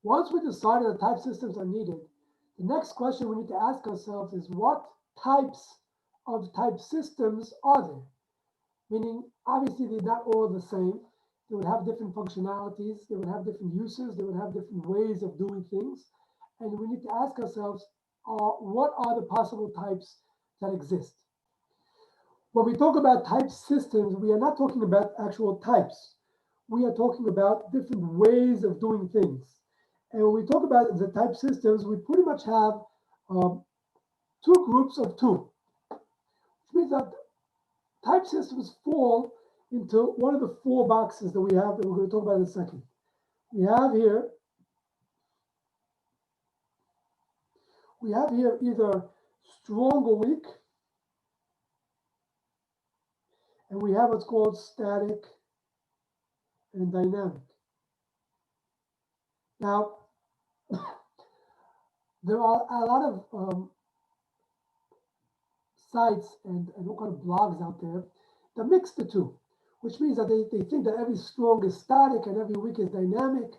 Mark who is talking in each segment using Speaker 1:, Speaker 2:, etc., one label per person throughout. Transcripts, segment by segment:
Speaker 1: Once we decided that type systems are needed, the next question we need to ask ourselves is what types of type systems are there? Meaning, obviously, they're not all the same. They would have different functionalities, they would have different uses, they would have different ways of doing things. And we need to ask ourselves, what are the possible types that exist? When we talk about type systems, we are not talking about actual types. We are talking about different ways of doing things. And when we talk about the type systems, we pretty much have um, two groups of two, which means that type systems fall into one of the four boxes that we have that we're going to talk about in a second. We have here, either strong or weak, and we have what's called static and dynamic. Now, there are a lot of sites and all kind of blogs out there that mix the two, which means that they think that every strong is static and every weak is dynamic,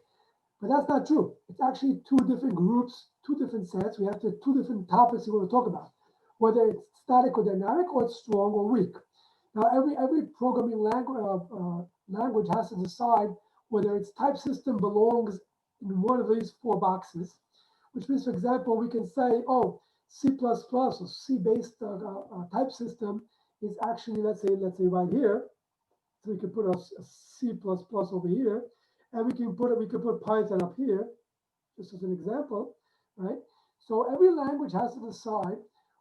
Speaker 1: but that's not true. It's actually two different groups, two different sets. We have two different topics we want to talk about, whether it's static or dynamic or it's strong or weak. Now, every programming language has to decide whether its type system belongs in one of these four boxes, which means, for example, we can say, oh, C++ or C-based type system is actually, let's say right here. So we can put a C++ over here, and we can put Python up here, just as an example, right? So every language has to decide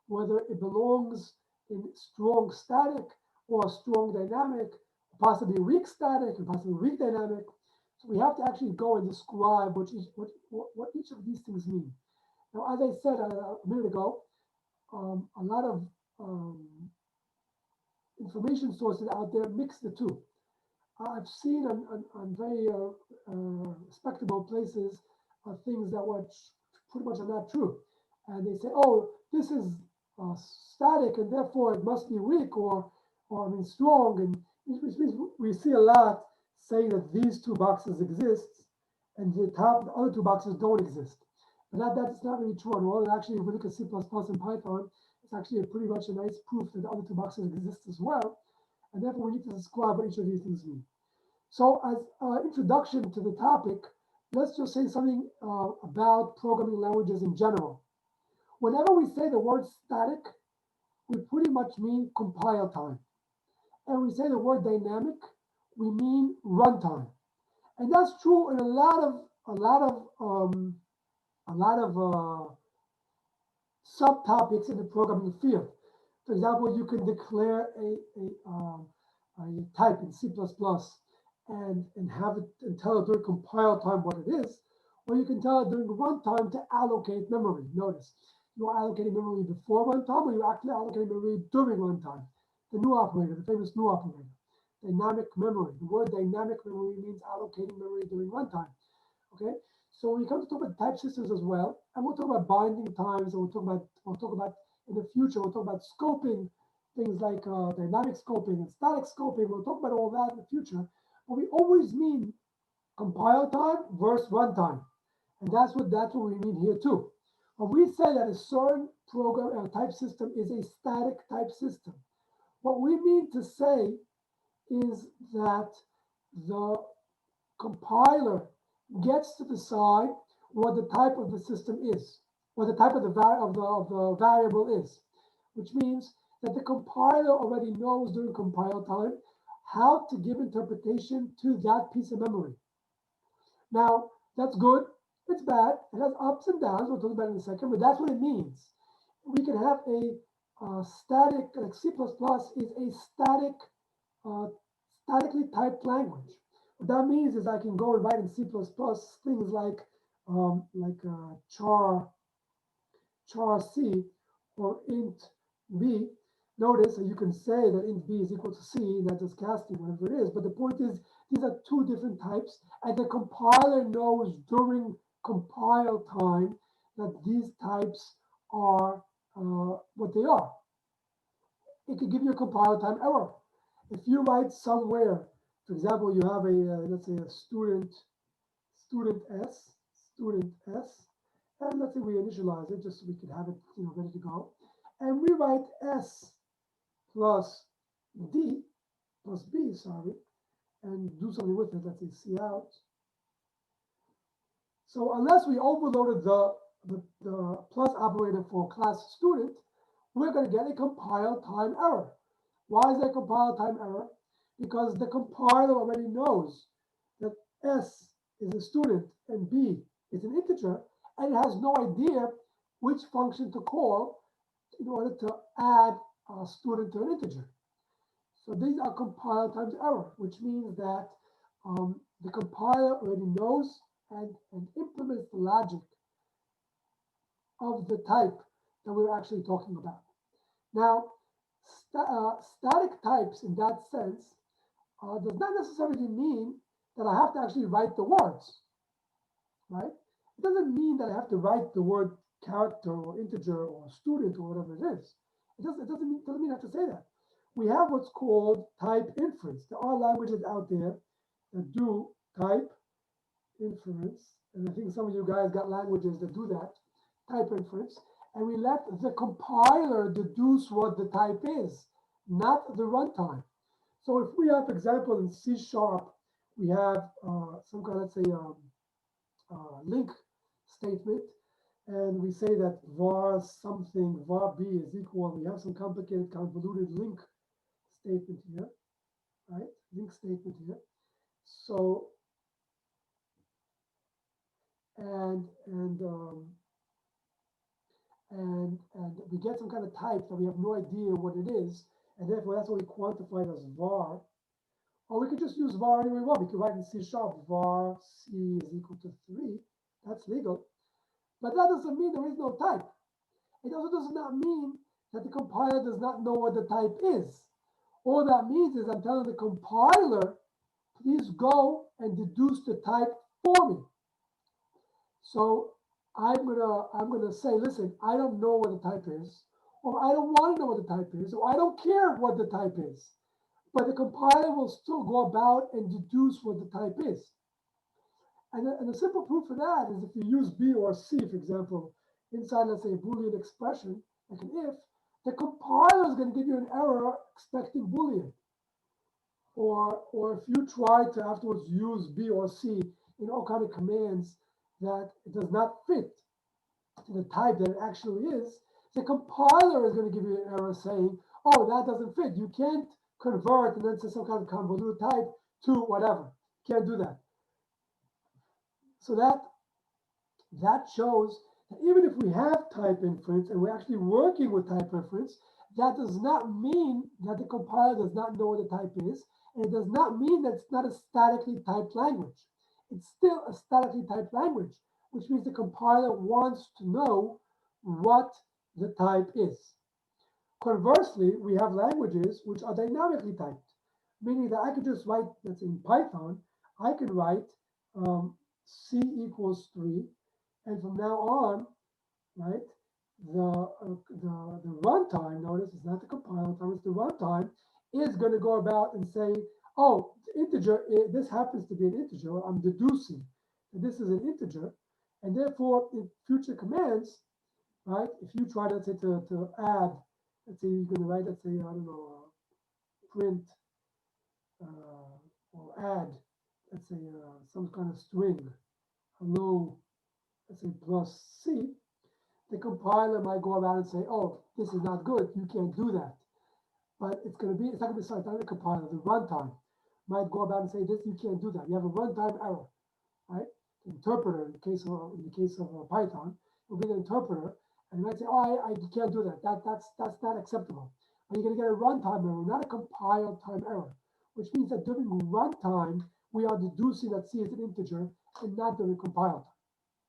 Speaker 1: whether it belongs in strong static or strong dynamic, possibly weak static and possibly weak dynamic. So we have to actually go and describe what each of these things mean. Now, as I said a minute ago, a lot of information sources out there mix the two. I've seen on very respectable places things that were pretty much are not true. And they say, oh, this is static and therefore it must be weak or I mean, strong. And which means we see a lot saying that these two boxes exist and the other two boxes don't exist. But that's not really true at all. And actually, if we look at C++ and Python, it's actually pretty much a nice proof that the other two boxes exist as well. And therefore, we need to describe what each of these things mean. So as introduction to the topic, let's just say something about programming languages in general. Whenever we say the word static, we pretty much mean compile time. And we say the word dynamic, we mean runtime. And that's true in a lot of subtopics in the programming field. For example, you can declare a type in C++ and have it and tell it during compile time what it is, or you can tell it during runtime to allocate memory. Notice you're allocating memory before runtime, or you're actually allocating memory during runtime. The new operator, the famous new operator, dynamic memory. The word dynamic memory means allocating memory during runtime. Okay, so we come to talk about type systems as well, and we'll talk about binding times, and we'll talk about in the future. We'll talk about scoping, things like dynamic scoping and static scoping. We'll talk about all that in the future. But we always mean compile time versus runtime, and that's what we mean here too. When we say that a certain program type system is a static type system, what we mean to say is that the compiler gets to decide what the type of the system is, what the type of the variable is, which means that the compiler already knows during compile time how to give interpretation to that piece of memory. Now, that's good, it's bad, it has ups and downs, we'll talk about it in a second, but that's what it means. We can have a static, like C++ is a uh, statically typed language. What that means is I can go and write in C++ things char C or int b. Notice that you can say that int b is equal to c, that is casting, whatever it is. But the point is, these are two different types, and the compiler knows during compile time that these types are what they are. It could give you a compile time error. If you write somewhere, for example, you have a let's say a student S, student S, and let's say we initialize it just so we can have it, ready to go. And we write S plus D plus B, sorry, and do something with it. Let's say C out. So unless we overloaded the plus operator for class student, we're going to get a compile time error. Why is there a compile time error? Because the compiler already knows that S is a student and B is an integer, and it has no idea which function to call in order to add a student to an integer. So these are compile times error, which means that the compiler already knows and implements the logic of the type that we're actually talking about. Now, static types in that sense does not necessarily mean that I have to actually write the words, right? It doesn't mean that I have to write the word character or integer or student or whatever it is. It doesn't mean I have to say that. We have what's called type inference. There are languages out there that do type inference, and I think some of you guys got languages that do that, type inference, and we let the compiler deduce what the type is, not the runtime. So if we have, for example, in C#, we have some kind of, let's say, link statement, and we say that var something, var b is equal, we have some complicated, convoluted link statement here, right? Link statement here. So, and we get some kind of type that we have no idea what it is, and therefore that's what we quantified as var. Or we could just use var any way we want. We could write in C# var c is equal to 3. That's legal. But that doesn't mean there is no type. It also does not mean that the compiler does not know what the type is. All that means is I'm telling the compiler, please go and deduce the type for me. So I'm gonna say, listen, I don't know what the type is, or I don't want to know what the type is, or I don't care what the type is. But the compiler will still go about and deduce what the type is. And the simple proof for that is if you use B or C, for example, inside, let's say, a Boolean expression, like an if, the compiler is going to give you an error expecting Boolean. Or if you try to afterwards use B or C in all kind of commands that it does not fit to the type that it actually is, the compiler is going to give you an error saying, oh, that doesn't fit. You can't convert and then say some kind of convoluted type to whatever. Can't do that. So that shows that even if we have type inference and we're actually working with type inference, that does not mean that the compiler does not know what the type is, and it does not mean that it's not a statically typed language. It's still a statically typed language, which means the compiler wants to know what the type is. Conversely, we have languages which are dynamically typed, meaning that I could just write, let's say in Python, I could write C equals 3, and from now on, right, the runtime, notice it's not the compiler time, it's the runtime, is going to go about and say, oh, integer, this happens to be an integer, I'm deducing that this is an integer, and therefore in future commands, right, if you try, let's say, to add, let's say you're going to write, let's say, I don't know, print or add, let's say, some kind of string, hello, let's say plus C, the compiler might go around and say, oh, this is not good, you can't do that. But it's not going to be sorry, not the compiler, the runtime might go about and say, this, you can't do that. You have a runtime error, right? The interpreter, in the case of Python, will be the interpreter, and you might say, oh, I can't do that. That's not acceptable. But you're going to get a runtime error, not a compile time error, which means that during runtime, we are deducing that C is an integer and not during compile time.